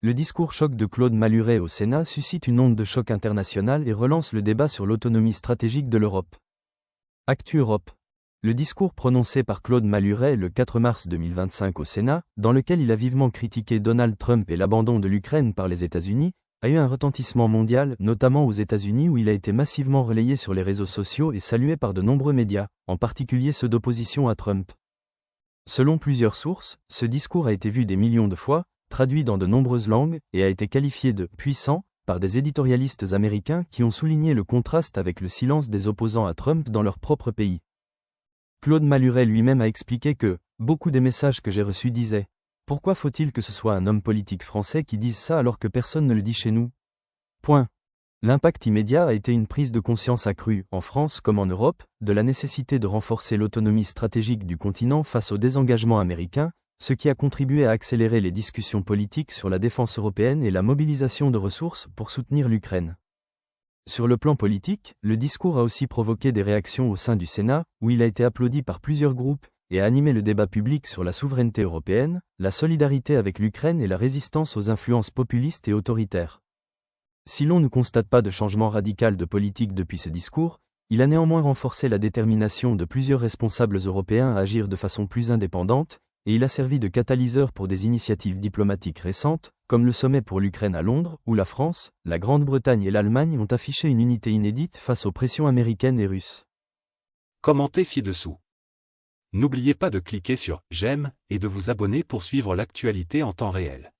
Le discours choc de Claude Malhuret au Sénat suscite une onde de choc internationale et relance le débat sur l'autonomie stratégique de l'Europe. Actu Europe. Le discours prononcé par Claude Malhuret le 4 mars 2025 au Sénat, dans lequel il a vivement critiqué Donald Trump et l'abandon de l'Ukraine par les États-Unis, a eu un retentissement mondial, notamment aux États-Unis où il a été massivement relayé sur les réseaux sociaux et salué par de nombreux médias, en particulier ceux d'opposition à Trump. Selon plusieurs sources, ce discours a été vu des millions de fois, traduit dans de nombreuses langues, et a été qualifié de « puissant » par des éditorialistes américains qui ont souligné le contraste avec le silence des opposants à Trump dans leur propre pays. Claude Malhuret lui-même a expliqué que « beaucoup des messages que j'ai reçus disaient « Pourquoi faut-il que ce soit un homme politique français qui dise ça alors que personne ne le dit chez nous ?» Point. L'impact immédiat a été une prise de conscience accrue, en France comme en Europe, de la nécessité de renforcer l'autonomie stratégique du continent face au désengagement américain, ce qui a contribué à accélérer les discussions politiques sur la défense européenne et la mobilisation de ressources pour soutenir l'Ukraine. Sur le plan politique, le discours a aussi provoqué des réactions au sein du Sénat, où il a été applaudi par plusieurs groupes, et a animé le débat public sur la souveraineté européenne, la solidarité avec l'Ukraine et la résistance aux influences populistes et autoritaires. Si l'on ne constate pas de changement radical de politique depuis ce discours, il a néanmoins renforcé la détermination de plusieurs responsables européens à agir de façon plus indépendante, et il a servi de catalyseur pour des initiatives diplomatiques récentes, comme le sommet pour l'Ukraine à Londres, où la France, la Grande-Bretagne et l'Allemagne ont affiché une unité inédite face aux pressions américaines et russes. Commentez ci-dessous. N'oubliez pas de cliquer sur « J'aime » et de vous abonner pour suivre l'actualité en temps réel.